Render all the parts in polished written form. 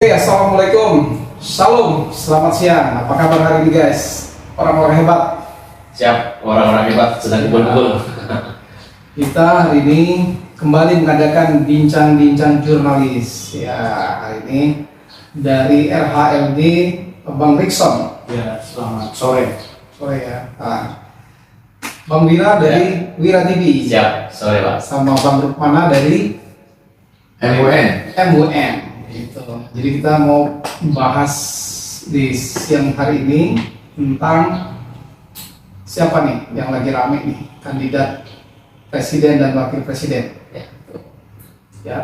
Assalamualaikum, Shalom, selamat siang. Apa kabar hari ini guys? Orang-orang hebat. Siap, orang-orang hebat sedang kumpul-kumpul. Kita hari ini kembali mengadakan bincang-bincang jurnalis. Ya, hari ini dari RHLD Bang Rikson. Ya, selamat sore. Sore ya. Bang Wira dari Wira TV. Siap, sore Pak. Sama Bang Rukmana dari MUN. Gitu. Jadi kita mau bahas di siang hari ini tentang siapa nih yang lagi rame nih kandidat presiden dan wakil presiden. Ya. Ya.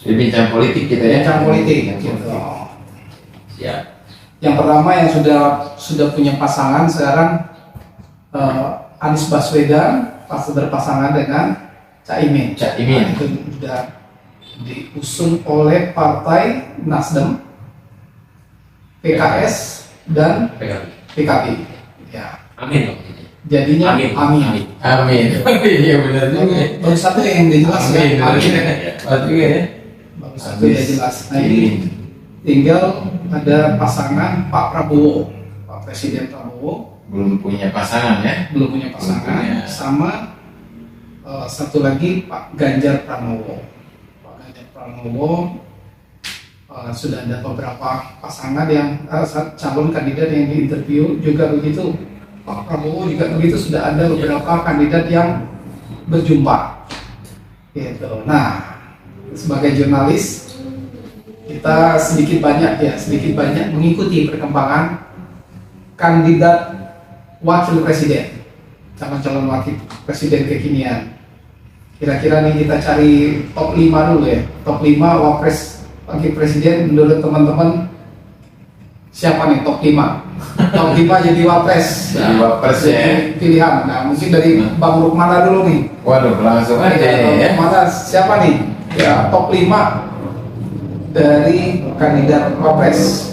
Jadi bincang politik kita ya. Bincang politik. Gitu. Siap. Yang pertama yang sudah punya pasangan sekarang Anies Baswedan pas berpasangan dengan Caimin. Caimin. Itu sudah diusung oleh Partai Nasdem, PKS dan PKB. Ya. Amin. Jadinya Amin. amin. Amin. Iya benar juga. Baru satu yang dijelas Amin. ya. Amin. Betul juga ya. Baru satu yang jelas. Nah ini tinggal ada pasangan Pak Prabowo, Pak Presiden Prabowo Belum punya pasangan ya. belum punya pasangan, Belum punya. sama satu lagi Pak Ganjar Pranowo. Pranowo sudah ada beberapa pasangan yang calon kandidat yang diinterview juga begitu. Pak Prabowo juga begitu, sudah ada beberapa kandidat yang berjumpa. Gitu. Nah, sebagai jurnalis kita sedikit banyak mengikuti perkembangan kandidat wakil presiden, calon wakil presiden kekinian. Kira-kira nih kita cari top 5 dulu ya. Top 5 wakil presiden menurut teman-teman siapa nih top 5? Top 5 jadi wapres. Jadi wapres ya. Jadi pilihan. Nah, mungkin dari Bang Rukmana dulu nih. Waduh, langsung aja Bang ya. Rukmana siapa nih? Ya, top 5 dari kandidat wapres.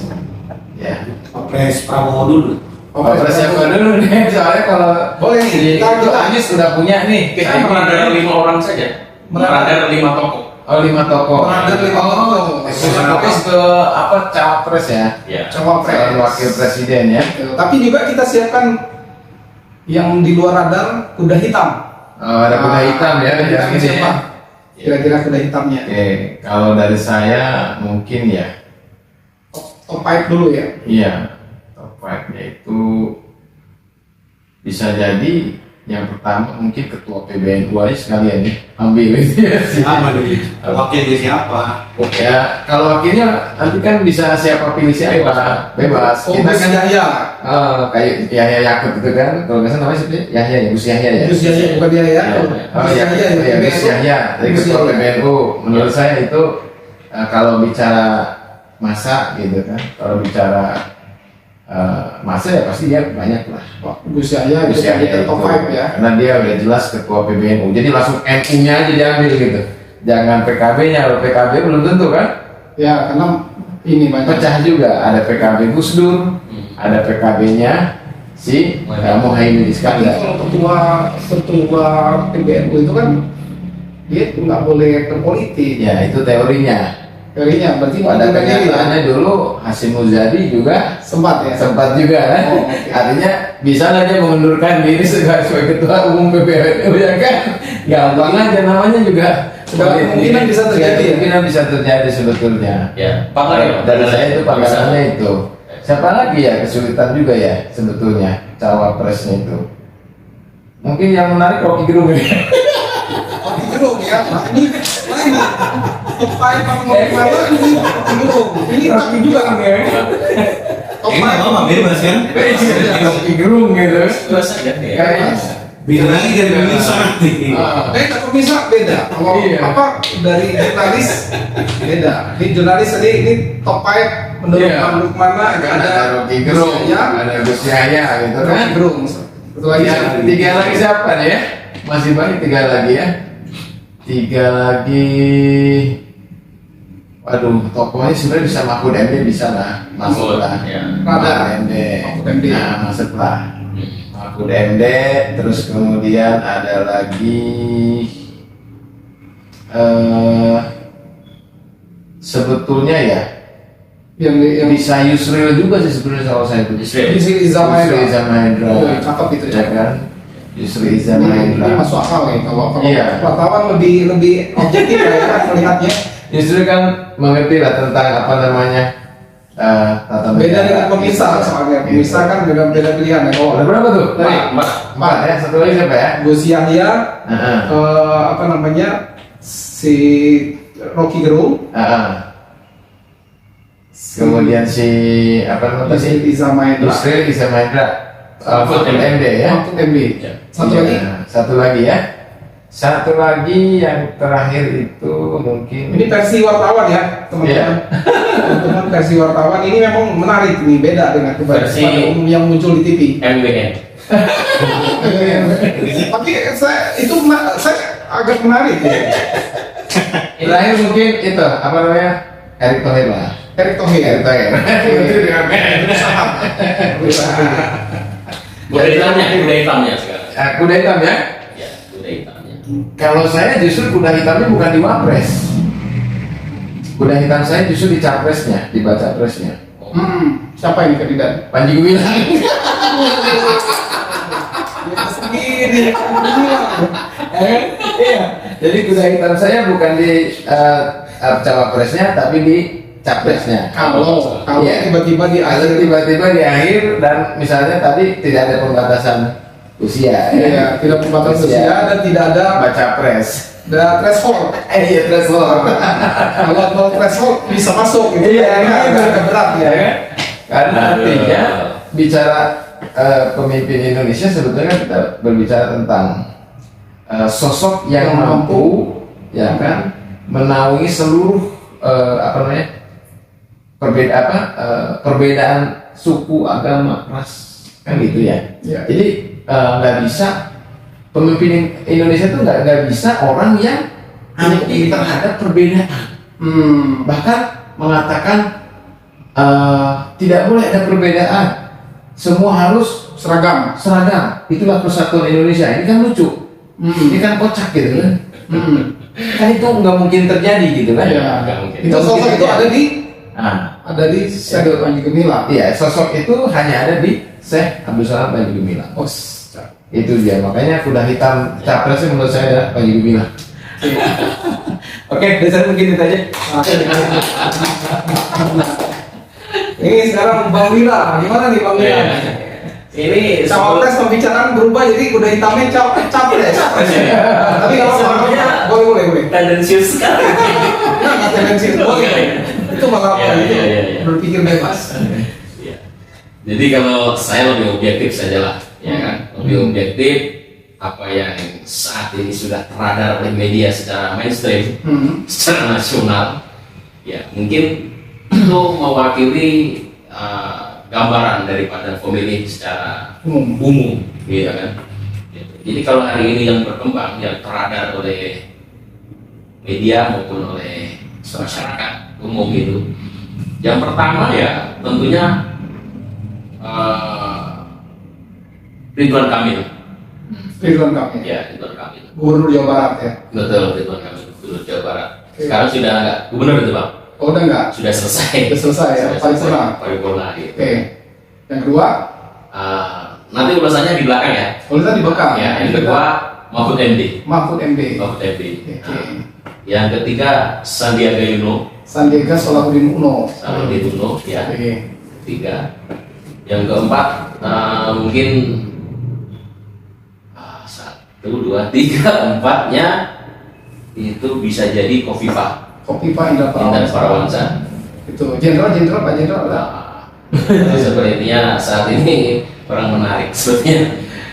Ya. Wapres Prabowo dulu. Wapres siapa dulu nih? Soalnya kalau Boleh nih. itu Anies sudah punya nih. Saya merada 5 orang saja. Merada 5 tokoh. Oh, 5 tokoh. Merada 5 tokoh. Fokus ke apa cawapres ya? Ya. Cawapres. Calon wakil presiden ya. Tapi juga kita siapkan yang di luar radar kuda hitam. Oh, ada kuda hitam ya. Kuda hitam Yang ini siapa? ya. Kira-kira kuda hitamnya. Oke, kalau dari saya mungkin ya. Top 5 dulu ya. Iya, top 5-nya itu bisa jadi yang pertama mungkin ketua PBNU aja sekalian ya, ambil itu ya. Siapa dulu? Wakilnya siapa? Ya, kalau wakilnya nanti kan bisa siapa pilih siapa, bebas. Kita Gus kan Yahya. kayak Yahya Yakut itu kan, kalau nggak salah namanya siapa? Yahya ya, Gus Yahya ya. Gus Yahya bukan Yahya. Oh iya, ya, Gus Yahya dari Gus ketua Yahya. PBNU. Menurut saya itu kalau bicara masa gitu kan, kalau bicara masa ya pasti dia banyak lah. Gus Yahya Gus itu Yahya kita top itu, 5 ya. karena dia udah jelas ketua PBNU, jadi langsung NU-nya aja diambil gitu, jangan PKB-nya. Kalau PKB belum tentu kan, Ya, karena ini banyak. pecah juga, ada PKB Gus Dur, ada PKB-nya si Muhaimin Tapi Iskandar. kalau ketua PBNU itu kan dia nggak boleh berpolitik. Ya itu teorinya. Teorinya berarti Pada mengundurkan diri ya? kenyataannya dulu Hasyim Muzadi juga Sempat ya. sempat juga kan, Oh, oke. artinya bisa aja mengundurkan diri sebagai ketua umum PBNU ya kan, gampang aja, namanya juga Segala kemungkinan bisa terjadi ya? kemungkinan bisa terjadi sebetulnya. Ya. Pakar. Dari saya itu pangkalannya itu. Siapa lagi ya, kesulitan juga ya sebetulnya cawapresnya itu. Mungkin yang menarik Rocky Gerung ini. Rocky Gerung ya. Nah, ini top 5 Bang Rukmana ini Rocky Gerung. Ini Rocky juga kan ya. Top Ini 5. nama hampir mas kan? Rocky Gerung gitu. Dua saja ya. Kayaknya. Biar lagi dari pemirsa nanti. Beda pemirsa beda. Kalau Iya. apa dari jurnalis beda. Ini jurnalis tadi ini top 5 menurut Iya. Bang Rukmana Ada Rocky Gerung, Gus Yahya, ada Gus Yahya gitu kan. Rocky Gerung. Betul lagi. Tiga lagi siapa nih ya? Masih banyak, 3 lagi ya. 3 lagi. Waduh, tokohnya sebenarnya bisa Mahfud MD, bisa lah, masuk lah. Ya. Rada. Mahfud MD. Mahfud MD. Nah, masuk lah. Mahfud MD, terus kemudian ada lagi sebetulnya ya yang Bisa Yusril juga sih sebenarnya kalau saya itu. Yusril. Yusril Iza Mahendra. Yusril Iza Mahendra. Oh, cakep itu, Ya cakep. kan? Yusril Iza ini Mahendra. masuk akal ya kalau Iya. wartawan lebih objektif ya melihatnya. Yusril kan mengerti lah tentang apa namanya tata Beda negara. dengan pemirsa soalnya. Pemirsa kan beda pilihan ya. Ada Oh, berapa tuh? Dari Empat ya. Satu lagi siapa ya? Gus Yahya, Heeh. apa namanya, si Rocky Gerung, Kemudian si apa namanya Yusril tadi? Iza Mahendra, Yusril Iza Mahendra. Mahfud MD ya. Mahfud MD. Ya. Satu Iya, lagi, Satu lagi ya. Satu lagi yang terakhir itu mungkin. ini versi wartawan ya teman-teman. Iya. Teman-teman versi wartawan ini memang menarik nih, beda dengan Versi- pada umum yang muncul di TV. MWN. Tapi saya agak menarik ya. Terakhir mungkin itu apa namanya? Erick Thohir lah. Erick Thohir. Erick Thohir. Kuda hitamnya sekarang. Kuda hitam ya. Ya, kuda hitamnya. Kalau saya justru kuda hitamnya bukan di wapres. Kuda hitam saya justru di capresnya, di baca presnya. Siapa ini kandidat? Panji Gumilang. Segini. Iya. Jadi kuda hitam saya bukan di cawapresnya, tapi di capresnya. Kalau Iya. tiba-tiba di Kalau akhir, tiba-tiba di akhir dan misalnya tadi tidak ada pembatasan usia, ya, tidak membatasi usia dan tidak ada baca pres. threshold. Iya threshold. Kalau no threshold bisa masuk gitu. Iya, Nah, gitu. agak berat ya. Ya kan? Karena artinya bicara pemimpin Indonesia sebetulnya kita berbicara tentang sosok yang mampu, ya kan, menaungi seluruh apa namanya perbedaan suku, agama, ras, kan gitu ya. Ya. Jadi nggak bisa pemimpin Indonesia itu nggak bisa orang yang anti terhadap perbedaan, bahkan mengatakan tidak boleh ada perbedaan, semua harus Seragam. seragam. Itulah persatuan Indonesia. Ini kan lucu, ini kan kocak gitu kan. Kan itu nggak mungkin terjadi gitu kan. Ya. Nggak mungkin. Itu sosok itu Nah, ada di Syekh Panji Gumilang. iya, sosok itu hanya ada di Syekh Abdul Salam Panji Gumilang. Oh, Itu dia, makanya kuda hitam capresnya menurut saya adalah Panji Gumilang. Oke, dasar mungkin itu aja. Ini sekarang Bang Wira, gimana nih Bang Wira? Ini Cawapres pembicaraan berubah jadi kuda hitamnya capres. Tapi kalau Sebenarnya boleh. tendensius sekali. Nah, nggak tendensius boleh. Itu malah Iya, itu iya, iya. berpikir bebas. Iya. Jadi kalau saya lebih objektif saja lah, ya kan? Lebih objektif apa yang saat ini sudah teradar oleh media secara mainstream, secara nasional, ya mungkin itu mewakili gambaran daripada pemilih secara umum, gitu kan? Gitu. Jadi kalau hari ini yang berkembang, yang teradar oleh media maupun oleh masyarakat umum itu, yang pertama ya tentunya Ridwan Kamil. Ridwan Kamil. Ya, Ridwan Kamil. Gubernur Jawa Barat ya. Betul, Ridwan Kamil, Gubernur Jawa Barat. Sekarang sudah enggak gubernur itu, Bang. Oh, udah enggak? Sudah selesai. Sudah selesai ya, paripurna. Paripurna gitu. Oke. Yang kedua, Nanti ulasannya di belakang ya. boleh tadi bekal. Ya, yang kedua Mahfud MD. Mahfud MD. Mahfud MD. Oke. Yang ketiga Sandiaga Uno. Sandiaga Salahuddin Uno. Sandiaga Uno ya. Oke. Tiga. Yang keempat mungkin 1, 2, 3, empatnya itu bisa jadi Khofifah Khofifah Indar Indar Parawansa. Parawansa. Itu jenderal Pak Jenderal ada. Nah, sepertinya saat ini kurang menarik sepertinya.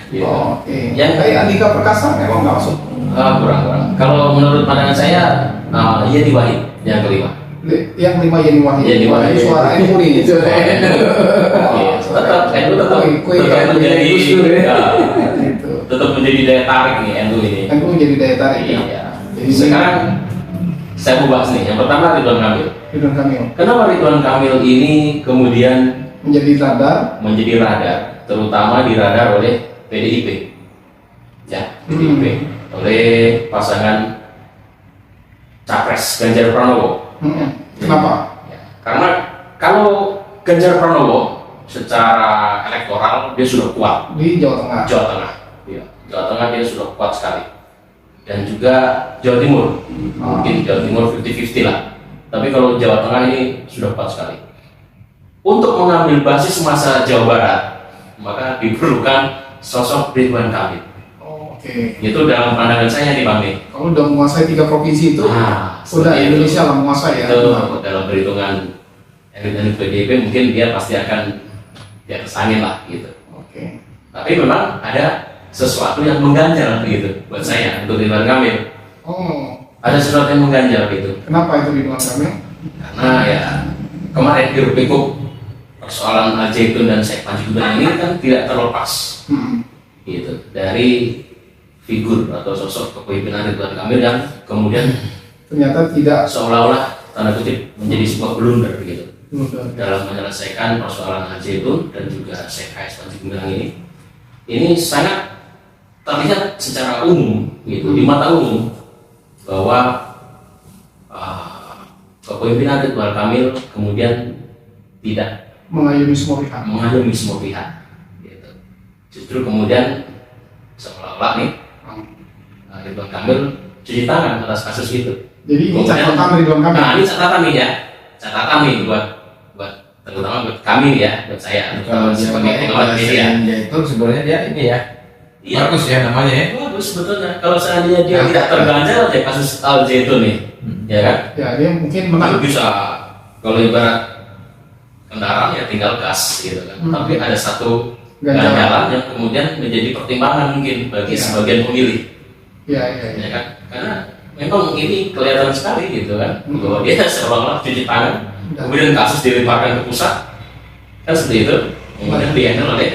Gitu. Oh, oke. Yang Kayak Andika Perkasa memang nggak masuk. kurang. Kalau menurut pandangan saya, Yeni Wahid yang kelima. Yang 5 Yeni Wahid. Yeni Wahid. Suara NU nih. Itu Tetap NU tetap menjadi Gitu. tetap menjadi daya tarik nih NU ini. NU jadi daya tarik. ya. Iya. Jadi Sekarang saya mau bahas nih. Yang pertama Ridwan Kamil. Ridwan Kamil Kenapa Ridwan Kamil ini kemudian menjadi radar. menjadi radar, terutama diradar oleh PDIP, ya PDIP, oleh pasangan capres Ganjar Pranowo. Kenapa? Ya, karena Kalau Ganjar Pranowo secara elektoral dia sudah kuat Di Jawa Tengah. Jawa Tengah. Iya, Jawa Tengah dia sudah kuat sekali. Dan juga Jawa Timur, mungkin Jawa Timur 50-50 lah. Tapi kalau Jawa Tengah ini sudah kuat sekali. Untuk mengambil basis masa Jawa Barat, maka diperlukan sosok Ridwan Kamil. Oke. Itu dalam pandangan saya nih Bang nih. Kalau udah menguasai 3 provinsi itu, Nah, udah seperti itu. Indonesia lah menguasai ya. Itu dalam perhitungan elit PDIP mungkin dia pasti akan di atas angin lah gitu. Oke. Tapi memang ada sesuatu yang mengganjal gitu buat saya untuk Ridwan Kamil. Oh, Ada sesuatu yang mengganjal gitu. kenapa itu Ridwan Kamil? Karena ya kemarin hiruk-pikuk persoalan Al Zaitun dan Syekh Panji Gumilang ini kan tidak terlepas gitu dari figur atau sosok kepemimpinan Ridwan Kamil yang kemudian Ternyata tidak. seolah-olah tanda kutip menjadi sebuah blunder gitu Udah. dalam menyelesaikan persoalan Al Zaitun dan juga Syekh Panji Gumilang ini sangat terlihat secara umum gitu di mata umum bahwa kepemimpinan Ridwan Kamil kemudian tidak Mengayomi semua pihak. mengayomi semua pihak gitu. Justru kemudian seolah-olah nih Ridwan Kamil cuci tangan atas kasus itu. Jadi ini Kemudian- catatan Ridwan Kamil. Nah, ini catatan nih ya, catatan nih buat terutama buat kami ya, buat saya Kalau dia sebagai pakai pengamat media. dia itu sebenarnya dia ini ya. Iya, Bagus ya namanya ya. bagus sebetulnya. Kalau seandainya dia tidak terganjal aja kasus Al Zaitun nih, ya kan? Ya, dia mungkin Itu menang. bisa kalau ibarat kendaraan ya tinggal gas gitu kan. Tapi ada satu Ganjalan. ganjalan yang kemudian menjadi pertimbangan mungkin bagi Ya. sebagian pemilih, Ya, ya, ya. ya kan? Karena memang ini kelihatan sekali gitu kan, Hmm. bahwa dia seolah-olah cuci tangan, Ya. kemudian kasus dilemparkan ke pusat, kan seperti itu, kemudian dihandle oleh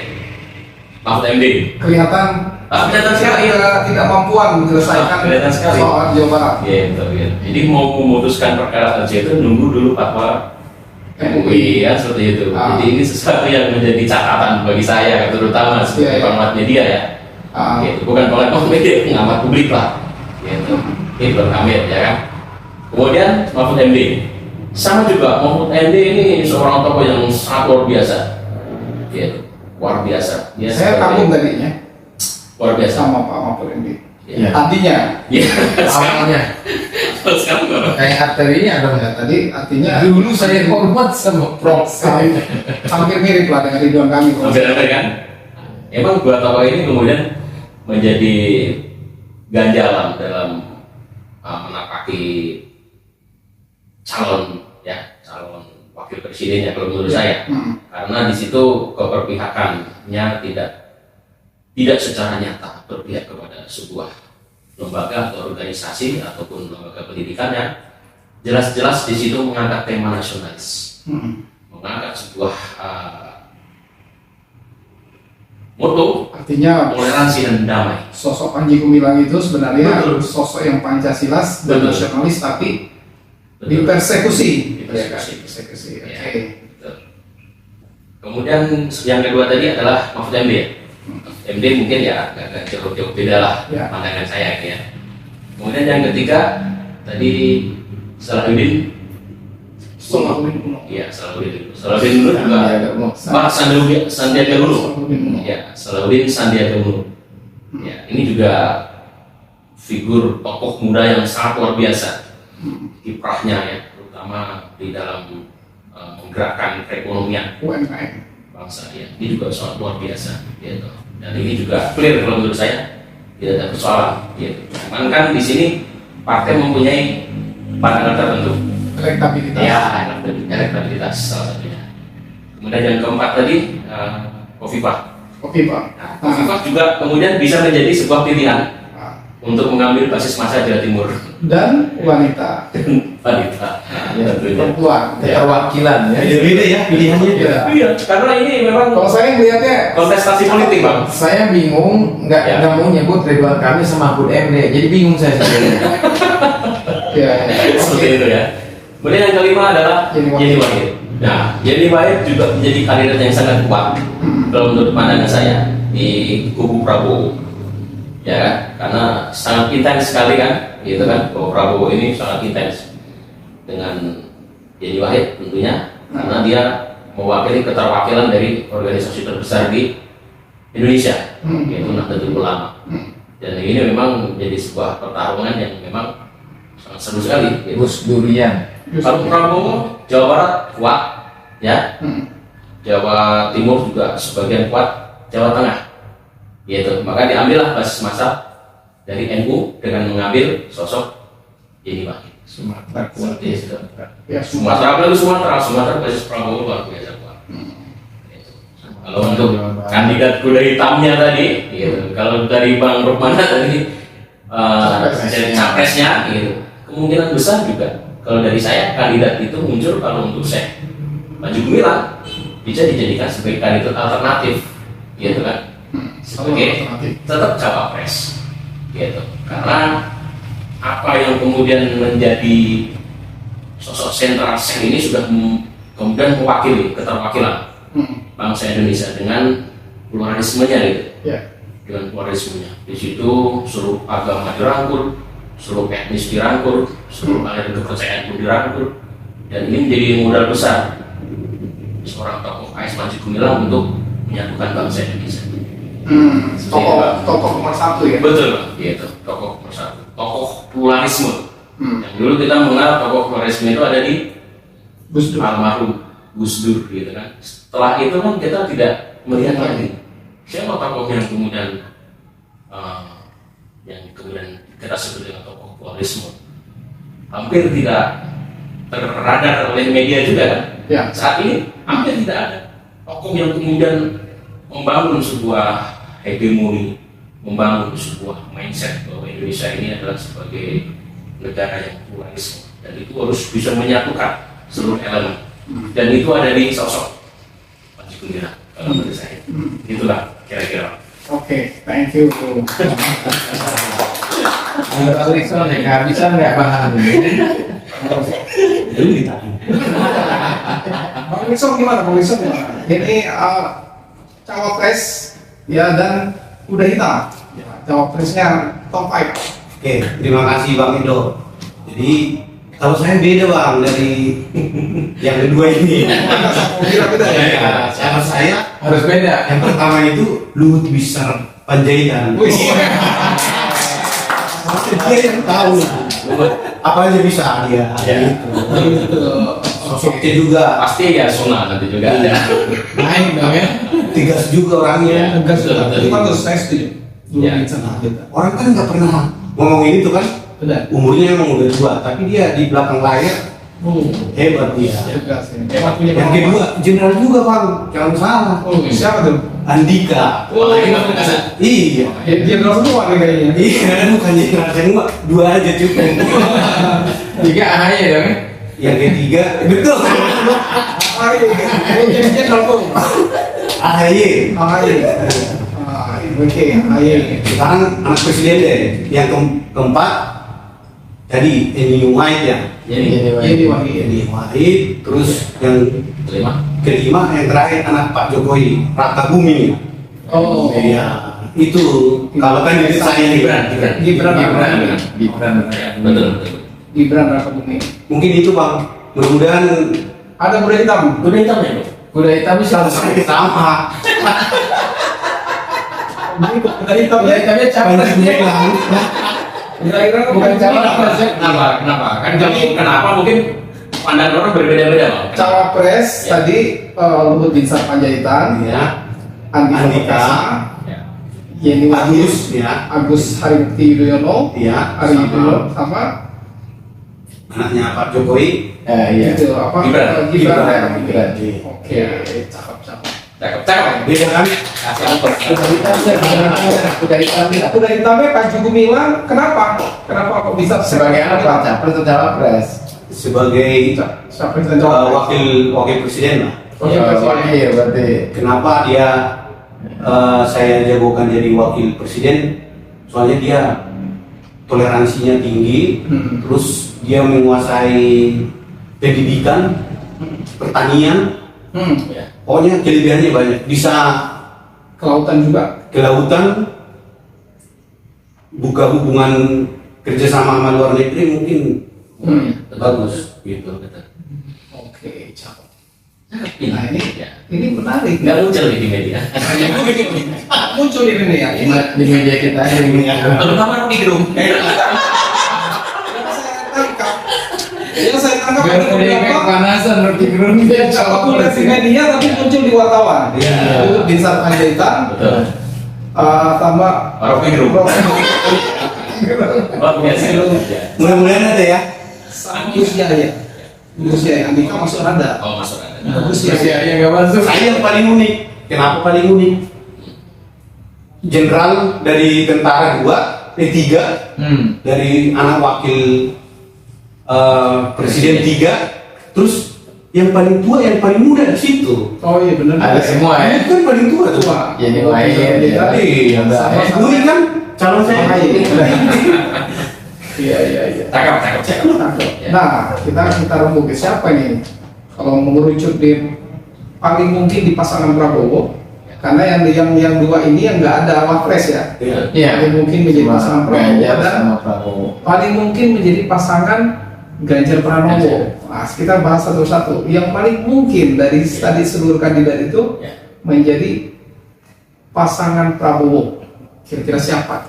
Mahfud MD. Kelihatan Kelihatan sekali. tidak mampuan menyelesaikan Kelihatan sekali. soal Jawa Barat. Gitu, gitu. Jadi mau memutuskan perkara aja itu nunggu dulu fatwa MUI ya seperti itu. Jadi ini sesuatu yang menjadi catatan bagi saya, terutama sebagai Iya, iya. pengamat media ya. Gitu. Bukan pengamat media, pengamat publik lah. Gitu. Ini Ridwan Kamil ya kan. Kemudian Mahfud MD. Sama juga Mahfud MD ini seorang tokoh yang sangat luar biasa. Gitu. Luar biasa. Dia Saya sebagai- kagum tadinya luar biasa. sama Pak Mahfud MD. Ya. Artinya, Iya. Awalnya Sekarang nggak. kayak arterinya dong. ya, tadi artinya Dulu saya hormat sama Prof. hampir mirip lah dengan Ridwan Kamil. Benar kan? Emang dua tokoh ini kemudian menjadi ganjalan dalam menapaki calon wakil presiden ya kalau menurut saya, karena di situ keberpihakannya tidak secara nyata berpihak kepada sebuah lembaga atau organisasi ataupun lembaga pendidikan yang jelas-jelas di situ mengangkat tema nasionalis, mengangkat sebuah moto Artinya toleransi dan damai. sosok Panji Gumilang itu sebenarnya Betul. sosok yang Pancasilais dan Betul. nasionalis tapi Betul. dipersekusi. Dipersekusi. Persekusi. Ya, Oke. betul. Kemudian yang kedua tadi adalah Mahfud MD ya. MD mungkin ya agak jauh beda lah Ya. pandangan saya ya. Kemudian yang ketiga tadi Salahuddin Salahuddin Uno. Iya, Salahuddin Uno juga Sandiaga Uno. Sandiaga Uno. Salahuddin Uno. Ya, Salahuddin Sandiaga Uno. Ya, ini juga figur tokoh muda yang sangat luar biasa kiprahnya ya, terutama di dalam menggerakkan perekonomian UMKM. bangsa ya. Ini juga sangat luar biasa gitu. Dan ini juga clear kalau menurut saya tidak ada persoalan gitu. Cuman kan di sini partai mempunyai pandangan tertentu. Elektabilitas. Ya, elektabilitas salah satunya. Kemudian yang keempat tadi Khofifah. Oke Pak. Nah, Khofifah juga kemudian bisa menjadi sebuah pilihan Nah, untuk mengambil basis masa Jawa Timur dan wanita, wanita. Ya, Tentunya. perempuan. Keterwakilan ya. Beda ya pilihannya. Ya. Iya, karena ini memang Kalau saya melihatnya kontestasi politik bang. Saya bingung Ya. nggak mau nyebut Ridwan Kamil sama Mahfud MD. Jadi bingung saya sebenarnya. ya, Seperti itu ya. Kemudian yang kelima adalah Yeni Wahid. Yeni Wahid. Nah, Yeni Wahid juga menjadi kandidat yang sangat kuat kalau menurut pandangan saya di kubu Prabowo. Ya kan? Karena sangat intens sekali kan, gitu kan? Bahwa Prabowo ini sangat intens dengan Yeni Wahid tentunya karena dia mewakili keterwakilan dari organisasi terbesar di Indonesia, yaitu Nahdlatul Ulama. Dan ini memang menjadi sebuah pertarungan yang memang sangat seru sekali. Gitu. Gus Durian. Kalau Prabowo, Jawa Barat kuat, ya. Jawa Timur juga sebagian kuat, Jawa Tengah. Gitu. Maka diambillah basis massa dari NU dengan mengambil sosok Yeni Wahid. Sumatera kuat. Seperti itu. Ya, Sumatera, apalagi Sumatera basis Prabowo luar biasa kuat. Gitu. Kalau untuk kandidat kuda hitamnya tadi, gitu. Kalau dari Bang Rukmana tadi dari capresnya, gitu. Kemungkinan besar juga. Kalau dari saya kandidat itu muncul kalau untuk saya Maju Gumilang bisa dijadikan sebagai kandidat alternatif, gitu kan? Sebagai tetap cawapres, gitu. Karena apa yang kemudian menjadi sosok sentral sel ini sudah kemudian mewakili keterwakilan bangsa Indonesia dengan pluralismenya, gitu. Dengan pluralismenya. Di situ seluruh agama dirangkul, seluruh etnis dirangkul, seluruh aliran kepercayaan pun dirangkul, dan ini menjadi modal besar seorang tokoh AS Maju Gumilang untuk menyatukan bangsa Indonesia. Tokoh nomor satu ya. Betul, gitu. Tokoh nomor satu, tokoh pluralisme. Yang dulu kita mengenal tokoh pluralisme itu ada di almarhum Gus Dur, gitu kan. Setelah itu kan kita tidak melihat lagi siapa tokoh yang kemudian kita sebut dengan tokoh pluralisme. Hampir tidak terradar oleh media juga kan. Ya. Saat ini hampir tidak ada tokoh yang kemudian membangun sebuah hegemoni, membangun sebuah mindset bahwa Indonesia ini adalah sebagai negara yang pluralisme, dan itu harus bisa menyatukan seluruh elemen, dan itu ada di sosok Panji Gumilang kalau menurut saya. Itulah kira-kira. Oke, thank you. Menurut Alexon ya kehabisan nggak bahan ini? Itu ditanya. Bang Wilson gimana? Ini cawapres ya dan kuda hitam. Ya, cawapresnya top 5. Oke, terima kasih Bang Edo. Jadi kalau saya beda Bang dari yang kedua ini. Beda ya. Sama saya Harus beda. yang pertama itu Luhut Binsar Panjaitan. Dia yang tahu apa aja bisa dia. Gitu. Sosoknya juga Pasti ya Sona nanti juga ada. Naik dong ya. tegas juga orangnya. Tegas Betul, betul. itu bagus, saya setuju. Ya. Orang kan nggak pernah ngomongin itu kan. Benar. Umurnya emang udah tua, tapi dia di belakang layar hebat dia. Tegas ya. Emang punya Yang kedua, jenderal juga Bang, jangan salah. Siapa tuh? Andika. Oh, ini nggak bisa. Iya. Jenderal semua nih kayaknya. Iya, bukan jenderal semua, dua aja cukup. Tiga AHY dong ya. Yang ketiga, betul. Jenderal tuh. AHY. Oke, ayo. Sekarang anak presiden deh. Yang keempat, tadi Eni White ya. Ini Wahid. Eni White. Terus yang Kelima. yang terakhir anak Pak Jokowi, Rata Bumi. Oh, Iya. Itu kalau kan di saya Gibran. Gibran. Betul. Gibran Raka Bumi. mungkin itu Bang. Mudah-mudahan Ada kuda hitam. Kuda hitam ya, Bro? Kuda hitam bisa. sama. Ini kuda hitam Kuda ya. hitamnya capres. Kira-kira Bukan cawapres ya. Kenapa? Kan kenapa mungkin pandangan orang berbeda-beda, Bang. Cawapres tadi Luhut Binsar Panjaitan, Ya. Andika Andika. Perkasa, Ya. Yeni Wahid, Agus ya. Agus Harimurti Yudhoyono, Iya. Ari Sama Yudhoyono, sama anaknya Pak Jokowi. Iya. itu apa? Gibran. Gibran. ya? Gibran. Oke, cakep. Cakep. Beda kan? Kasih ongkos. Kuda hitam ya. Kuda hitam ya. Kuda hitamnya Panji Gumilang, kenapa? Kenapa kok bisa Sebagai apa? Capres atau cawapres? Sebagai Siapa yang jawab? wakil presiden lah. Wakil presiden. Wakil berarti. Kenapa dia saya jagokan jadi wakil presiden? Soalnya dia toleransinya tinggi, terus dia menguasai pendidikan, pertanian, Ya. pokoknya kelebihannya banyak. Bisa Kelautan juga. ke lautan, buka hubungan kerjasama sama luar negeri mungkin bagus gitu. Oke, cakep. Nah Ya. ini menarik. Nggak muncul di media. Muncul di dunia ini. Di media kita ini. Kalau kamar di gerung. Yang saya tangkap Biar ada tadi beberapa kepanasan Rocky Gerung dia yang populer di media tapi muncul di wartawan. Iya. Itu Binsar Panjaitan, Betul. tambah Rocky Gerung. Luar biasa. Mudah-mudahan ada ya. Gus Yahya. Gus Yahya, Andika masuk radar. Oh, masuk ada. Gus Terus Yahya. ya nggak masuk. Saya yang paling unik. Kenapa paling unik? Jenderal dari tentara 3, dari anak wakil presiden 3, terus yang paling tua, yang paling muda di situ. Oh iya benar. Ada semua ya. Itu kan paling tua tuh. Tua. Jadi Wahid ya. Tapi Ada. Unik kan calon saya. Iya. Cakep. Nah, kita rembuk ke siapa ini? Kalau mengerucut di paling mungkin di pasangan Prabowo, karena yang dua ini yang nggak ada wapres ya. Iya. Paling mungkin menjadi Cuma pasangan Prabowo Ganjar dan sama Prabowo. paling mungkin menjadi pasangan Ganjar Pranowo. Nah, kita bahas satu-satu. Yang paling mungkin dari tadi seluruh kandidat itu menjadi pasangan Prabowo. Kira-kira siapa?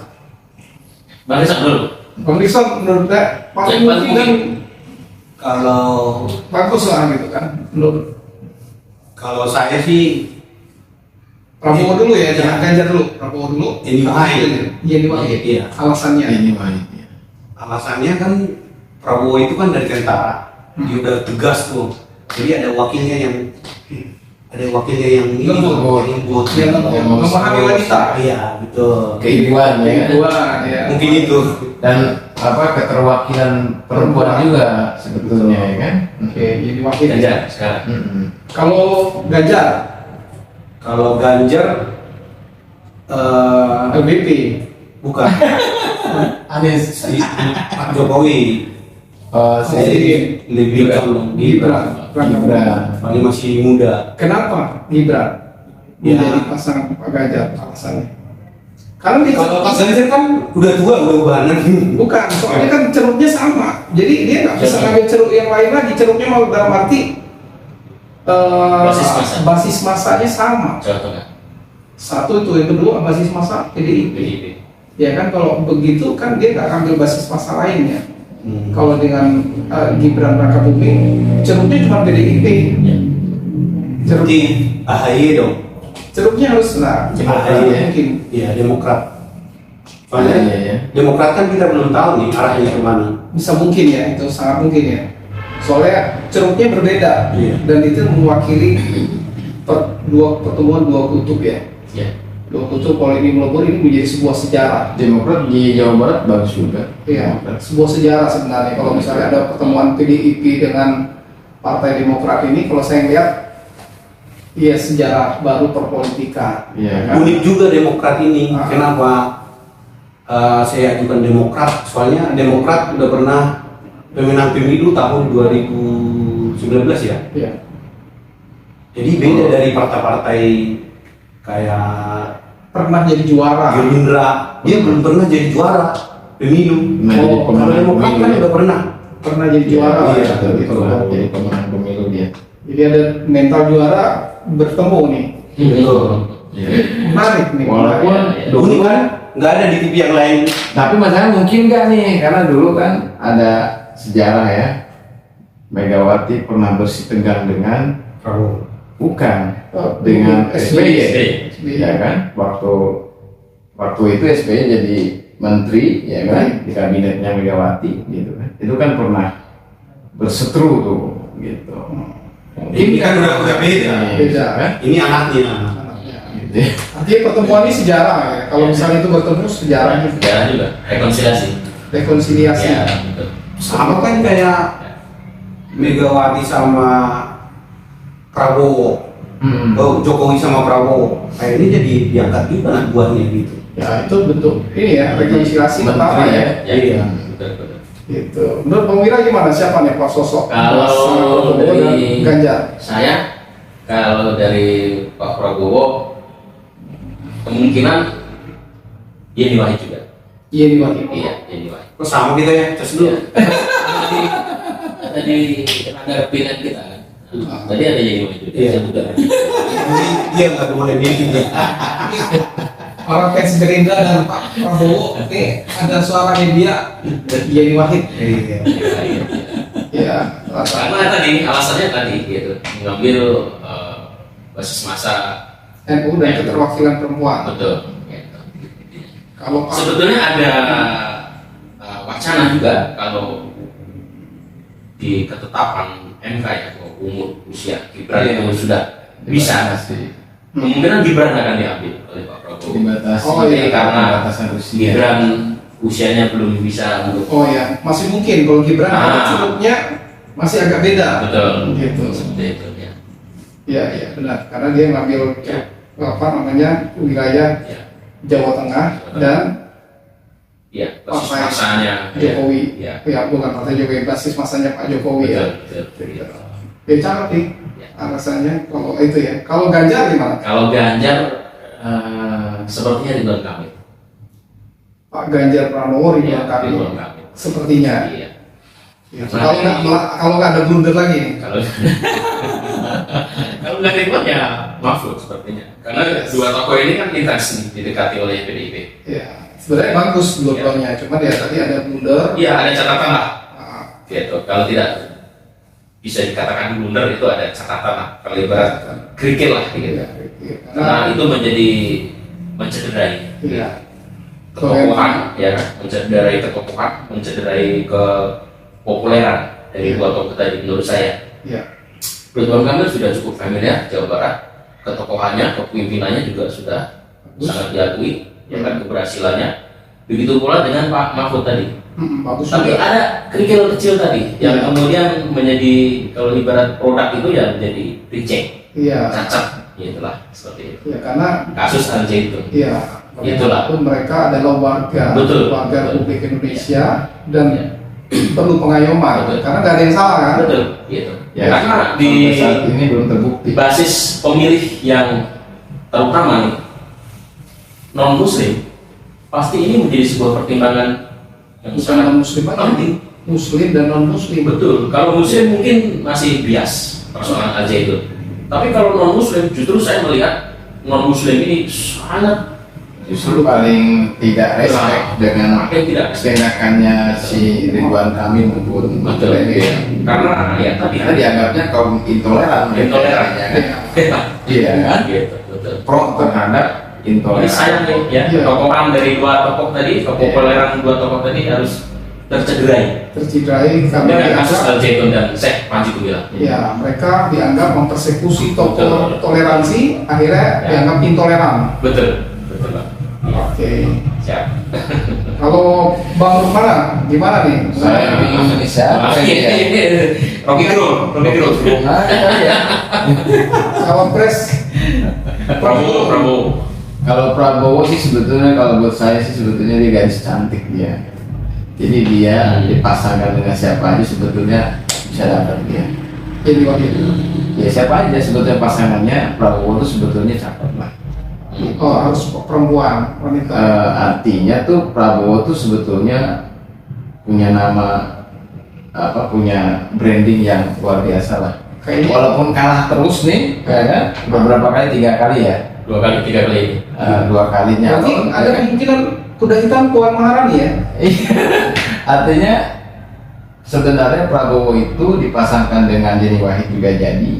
Bang Rizal dulu. Bang Rizal menurut saya paling Yang paling mungkin dan Kalau bagus lah gitu kan. Menurut kalau saya sih Prabowo dulu ya, jangan Ganjar dulu. Prabowo dulu. Yeni Wahid. Yeni Wahid. Iya. Alasannya. Ini Wahid ya. alasannya kan Prabowo itu kan dari tentara, dia udah tegas tuh. Jadi ada wakilnya yang ini Lembut. lembut. Yang memahami wanita. Iya betul. Keibuan ya. Dua ya. Mungkin itu. Dan keterwakilan perempuan juga sebetulnya ya kan. Oke, Yeni Wahid. Ganjar sekarang. Kalau Ganjar, Kalau Ganjar LBP. bukan Anies. Pak Jokowi. Si Lebih Gibran. Gibran. Gibran. paling masih muda. Kenapa Gibran Ya. menjadi pasangan Pak Ganjar alasannya? Karena dia Kalau Pak Ganjar kan udah tua, udah ubanan. bukan, soalnya kan ceruknya sama. Jadi dia nggak bisa ngambil ceruk yang lain lagi. Ceruknya mau dalam arti Basis massa. basis masanya sama. Contohnya. Satu itu, yang kedua basis massa PDIP. PDIP. Ya kan kalau begitu kan dia nggak ambil basis massa lainnya. Hmm. Kalau dengan Gibran Rakabuming, ceruknya cuma PDIP. Ya. Ceruk, Seperti AHY dong. ceruknya harus Demokrat AHY. mungkin. Iya, Demokrat. Iya, Soalnya iya. Demokrat kan kita belum tahu nih arahnya kemana. Bisa mungkin ya, itu sangat mungkin ya. Soalnya ceruknya berbeda Iya. dan itu mewakili pertemuan dua kutub ya. Ya. Dua kutub kalau ini melebur ini menjadi sebuah sejarah. Demokrat di Jawa Barat bagus juga. Iya, sebuah sejarah sebenarnya. Kalau misalnya ada pertemuan PDIP dengan Partai Demokrat ini, kalau saya lihat, iya sejarah baru perpolitika. Iya. kan? Unik juga Demokrat ini. Ah. Kenapa saya ajukan Demokrat? Soalnya Demokrat udah pernah pemenang pemilu tahun 2019 ya. Iya. Jadi beda dari partai-partai kayak Pernah jadi juara. Gerindra. Dia belum pernah jadi juara pemilu. Nah, jadi Kalau pemenang Demokrat kan pemilu. udah pernah. Pernah jadi juara. Iya, ya, betul, gitu. pernah jadi pemenang pemilu dia. Jadi ada mental juara bertemu nih. Betul. Iya. Menarik nih. Walaupun menarik. Unik kan? Nggak ada di TV yang lain. Tapi masalah mungkin nggak nih, karena dulu kan ada sejarah ya. Megawati pernah bersitegang dengan Prabowo. bukan Oh, dengan SBY. SBY. Ya kan? Waktu itu SBY jadi menteri ya kan di kabinetnya Megawati gitu kan. Itu kan pernah berseteru tuh gitu. Ini kan udah beda. Beda. kan? Ini anaknya. Anaknya. Gitu. ya. Artinya pertemuan ini sejarah ya. Kalau misalnya itu bertemu sejarah itu Sejarah juga. Rekonsiliasi. rekonsiliasi. Ya, betul. Sama kan kayak Megawati sama Prabowo. Jokowi sama Prabowo. Kayak ini jadi diangkat juga anak buahnya gitu. Ya itu bentuk ini ya rekonsiliasi pertama Menteri ya. Ya, Iya. betul. Gitu. Menurut Bang Wira gimana? Siapa nih Pak sosok? Kalau Prabowo dan dari- Ganjar. Saya kalau dari Pak Prabowo kemungkinan Yeni Wahid juga. Iya nih Bang. Iya, Yeni Wahid. Terus sama kita ya, tes dulu. Iya. Tadi ada pilihan kita kan. Tadi ada yang maju. Iya. Jadi dia nggak boleh meeting ya. Orang fans Gerindra dan Pak Prabowo, oke, ada suaranya dia, Yeni Wahid. Iya. Ya, Karena tadi alasannya tadi gitu, mengambil basis masa NU dan keterwakilan perempuan. betul. Gitu. Kalau Pak Sebetulnya ada wacana juga kalau di ketetapan MK ya, kalau umur usia Gibran Iya. itu sudah bisa, sih kemungkinan Gibran akan diambil oleh Pak Prabowo. dibatasi. Oh, iya, karena batasan usia. Gibran usianya belum bisa untuk Oh ya, masih mungkin kalau Gibran ada cukupnya masih agak beda. betul Gitu. seperti itu ya. Iya, iya benar. Karena dia ngambil apa namanya wilayah Ya. Jawa Tengah dan Ya, basis Partai masanya Jokowi. ya. Ya, bukan partai Jokowi, basis masanya Pak Jokowi ya. Betul. Gitu. Ya cakep nih Ya. alasannya kalau itu ya. Kalau Ganjar gimana? Kalau Ganjar sepertinya Ridwan Kamil. Pak Ganjar Pranowo, Ridwan Kamil. Ridwan Kamil. Sepertinya. Iya. Ya, kalau nggak ada blunder lagi nih. Kalau kalau nggak Ridwan ya Mahfud sepertinya. Karena dua tokoh ini kan intens nih didekati oleh PDIP. Ya, sebenarnya bagus dua-duanya. Cuma ya tadi ada blunder. Iya, ada catatan lah. Nah, Gitu. Kalau tidak bisa dikatakan blunder itu ada catatan lah. Kalau ibarat kerikil lah gitu. ya, ya. Karena itu menjadi mencederai Iya. ketokohan, ya kan? Mencederai ketokohan, mencederai kepopuleran dari dua tokoh tadi menurut saya. Ya. Ridwan Kamil sudah cukup familiar Jawa Barat, ketokohannya, kepemimpinannya juga sudah sangat diakui, ya kan, keberhasilannya. Begitu pula dengan Pak Mahfud tadi. Bagus Tapi juga. ada kerikil kecil tadi yang Iya. kemudian menjadi, kalau ibarat produk itu ya menjadi reject, Iya. cacat, itulah seperti itu. Ya karena Kasus Al Zaitun. ya Itulah. bagaimanapun mereka adalah warga Betul. warga Betul. Republik Indonesia dan Ya. perlu pengayoman Betul. karena nggak ada yang salah kan. Betul, gitu. Ya, Karena di sampai saat ini belum terbukti. basis pemilih yang terutama nih non Muslim, pasti ini menjadi sebuah pertimbangan yang Bukan sangat non Muslim aja, penting. Muslim dan non Muslim. Betul. Kalau Muslim mungkin masih bias persoalan aja itu. Tapi kalau non Muslim, justru saya melihat non Muslim ini sangat Justru paling tidak respect dengan makin tidak tindakannya si Ridwan Kamil maupun betul. ini. Karena ya tadi Karena dianggapnya kaum intoleran. Intoleran. ya kan? Iya kan? gitu, betul. Pro terhadap Ini intoleran. sayang nih ya, Iya. tokohan dari dua tokoh tadi, kepopuleran dua tokoh tadi harus tercederai Tercederai karena dengan kasus dianggap Al Zaitun dan Syekh Panji Gumilang. ya mereka dianggap mempersekusi tokoh Betul. toleransi akhirnya Ya. dianggap intoleran. Betul, betul Pak. Oke. Siap. Kalau Bang Rumana gimana nih? Saya bingung ini siapa ya? Rocky Gerung, Rocky Gerung. Nah, ya. Kalau pres Prabowo. Kalau Prabowo sih sebetulnya, kalau buat saya sih sebetulnya dia gadis cantik dia. Jadi dia dipasangkan dengan siapa aja sebetulnya bisa dapat dia. jadi wakil. Ya siapa aja sebetulnya pasangannya Prabowo itu sebetulnya cakep lah. Oh harus perempuan wanita. Artinya tuh Prabowo tuh sebetulnya punya nama apa, punya branding yang luar biasa lah. Kayaknya Walaupun kalah terus nih, ya kan? Beberapa kali, 3 kali ya, 2 kali 3 kali ini. 2 kalinya. berarti ada kemungkinan kuda hitam Puan Maharani ya? Artinya sebenarnya Prabowo itu dipasangkan dengan Yeni Wahid juga jadi.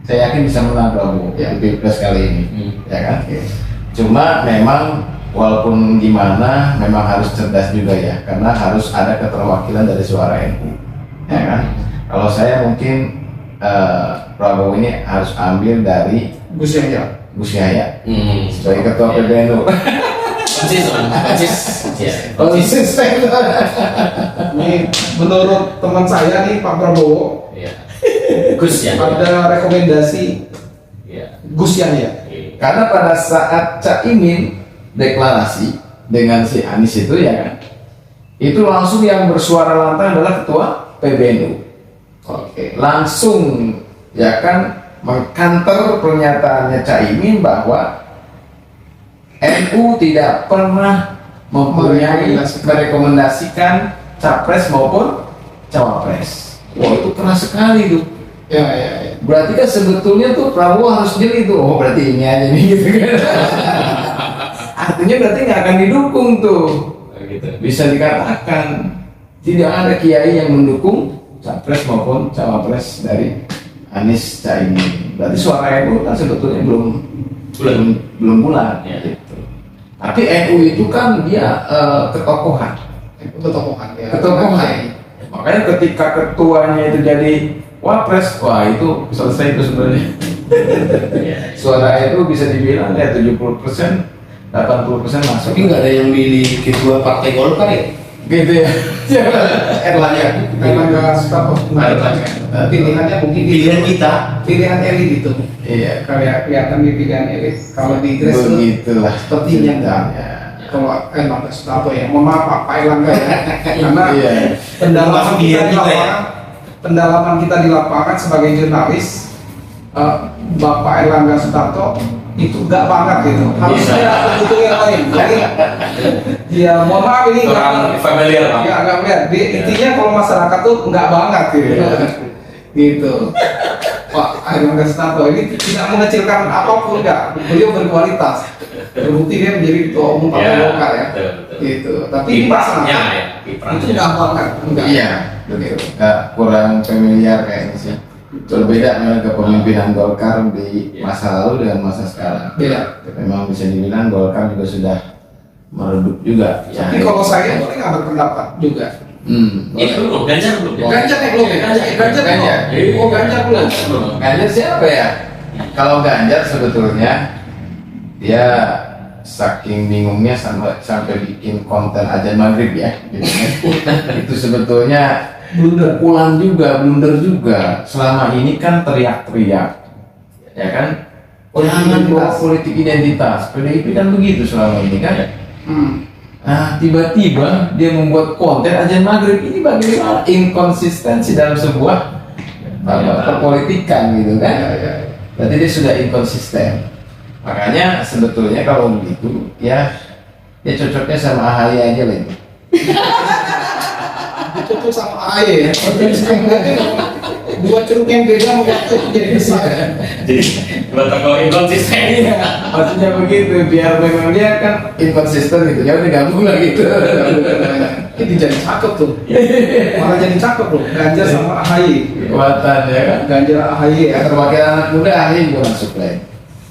Saya yakin bisa menang Prabowo Ya. di Pilpres kali ini, ya kan? Oke. Cuma memang walaupun gimana, memang harus cerdas juga ya, karena harus ada keterwakilan dari suara NU, ya kan? Kalau saya mungkin Prabowo ini harus ambil dari Gus Yahya. Gus Yahya sebagai ketua Iya. PBNU. Persis, Man. Persis. Ya. Konsisten. Ini menurut teman saya nih Pak Prabowo Iya. Gus ya. ada rekomendasi Iya. Gus Yahya. Karena pada saat Caimin deklarasi dengan si Anies itu, ya kan, itu langsung yang bersuara lantang adalah ketua PBNU. Oke. Langsung, ya kan, mengkanter pernyataannya Caimin bahwa NU tidak pernah mempunyai merekomendasikan capres maupun cawapres. Wah, itu keras sekali tuh. Ya ya ya. Berarti kan sebetulnya tuh Prabowo harus jeli tuh. Oh berarti ini aja nih gitu kan. Artinya berarti nggak akan didukung tuh. Gitu. Bisa dikatakan tidak ada kiai yang mendukung capres maupun cawapres dari Anies Caimin. Berarti suara NU kan sebetulnya belum bulat. Ya. Gitu. Tapi NU itu kan dia ketokohan. Ketokohan ya. Ketokohan. Makanya ketika ketuanya itu jadi wapres, wah itu selesai itu sebenarnya. Suara itu bisa dibilang ya 70%, 80% masuk. Tapi nggak ada yang milih ketua partai Golkar ya? Gitu ya. Erlangga Sutarto. Pilihannya mungkin Pilihan kita. pilihan elit itu. Iya. Kelihatan di pilihan elit. Kalau di Grassroots Begitulah. sepertinya enggak. Ya. Kalau Erlangga Sutarto ya, mohon maaf Pak Erlangga ya, karena Iya. pendalaman kita Pilihan di kita ya. lapangan, pendalaman kita di lapangan sebagai jurnalis, Bapak Erlangga Sutarto itu enggak banget gitu. Harusnya butuh yang lain. Jadi, ya mohon maaf ini Orang familiar, Pak. nggak melihat. Intinya kalau masyarakat tuh enggak banget gitu. Gitu. Pak Erlangga Sutarto ini tidak mengecilkan apapun enggak. Beliau berkualitas. Terbukti dia menjadi ketua umum Partai Golkar ya. betul. Gitu. Tapi di Kiprahnya masyarakat ya, kiprahnya. itu enggak banget. Enggak. Iya, betul. Nggak, kurang familiar kayaknya sih. Berbeda memang kepemimpinan Golkar di masa lalu dengan masa sekarang. Beda. Memang bisa dibilang Golkar juga sudah meredup juga. Tapi kalau saya boleh nggak berpendapat juga. Itu belum, Ganjar belum. ya? Ganjar nih belum ya? Ganjar Ganjar. belum. Oh Ganjar belum. Ganjar siapa ya? Kalau Ganjar sebetulnya dia saking bingungnya sampai bikin konten azan maghrib ya. Gitu. Itu sebetulnya blunder juga. Selama ini kan teriak-teriak, ya kan? Jangan bawa politik identitas. PDIP kan begitu selama ini kan. Nah tiba-tiba dia membuat konten azan maghrib, ini bagaimana inkonsistensi dalam sebuah perpolitikan gitu kan? Berarti dia sudah inkonsisten. Makanya sebetulnya kalau begitu ya dia cocoknya sama AHY aja lah itu. Cocok sama AHY ya. Dua ceruk yang beda membuat jadi besar. Jadi dua tokoh inkonsisten. Maksudnya begitu, biar memang dia kan inkonsisten gitu, ya udah gabung lah gitu. Ini jadi cakep tuh. Malah jadi cakep loh. Ganjar sama AHY. Kekuatan ya kan. Ganjar AHY ya. Ya terwakil anak muda AHY juga masuk lah.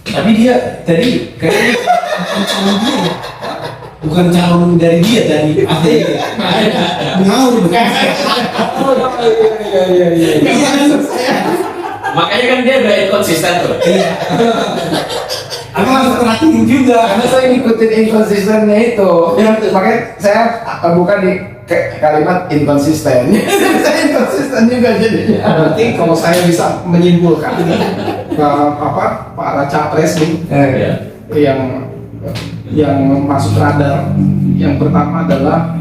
Tapi dia tadi kayaknya bukan calon dia ya. Bukan calon dari dia tadi. Ngawur bekas. Makanya kan dia udah inkonsisten tuh. Aku harus perhatiin juga. Karena saya ngikutin inkonsistennya itu. Makanya saya bukan di kalimat inkonsisten. Saya inkonsisten juga jadinya. Berarti kalau saya bisa menyimpulkan para capres nih yang masuk radar, yang pertama adalah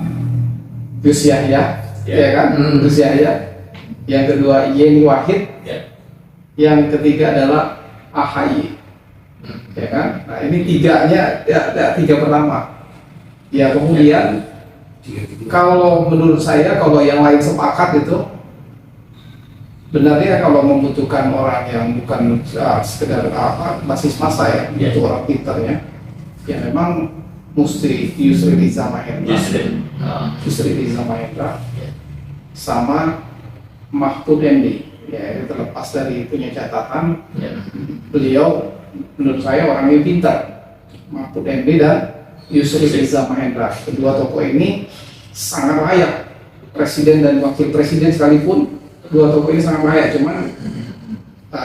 Gus Yahya, ya kan? Gus Yahya. Yang kedua Yeni Wahid, yang ketiga adalah AHY, ya kan? Nah ini tiganya, tiga pertama. Ya kemudian kalau menurut saya, kalau yang lain sepakat itu benarnya kalau membutuhkan orang yang bukan sekedar basis massa ya, itu orang pintarnya, ya memang mesti Yusril Iza Mahendra, sama Mahfud MD. Ya terlepas dari punya catatan, beliau menurut saya orangnya pintar, Mahfud MD dan Yusril Iza Mahendra. Kedua tokoh ini sangat layak presiden dan wakil presiden sekalipun. Dua tokoh ini sangat layak, cuman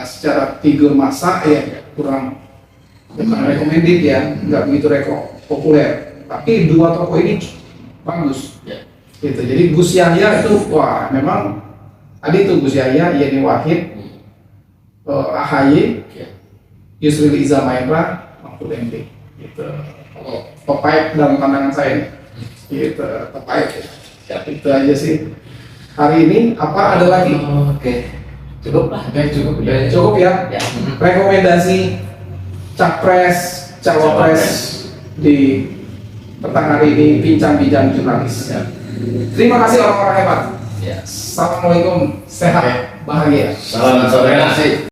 secara figur massa ya kurang recommended ya, nggak begitu populer. Tapi dua tokoh ini bagus. Gitu. Jadi Gus Yahya itu wah memang tadi itu Gus Yahya, Yeni Wahid, AHY, Yusril Iza Mahendra, Mahfud MD. Gitu. Kalau terbaik dalam pandangan saya, gitu terbaik. Itu aja sih. Hari ini apa ada lagi? Oke. Cukup lah. Cukup ya. Rekomendasi capres, cawapres di petang hari ini bincang-bincang jurnalis. Terima kasih orang-orang hebat. Assalamualaikum, sehat, bahagia. Salam sore.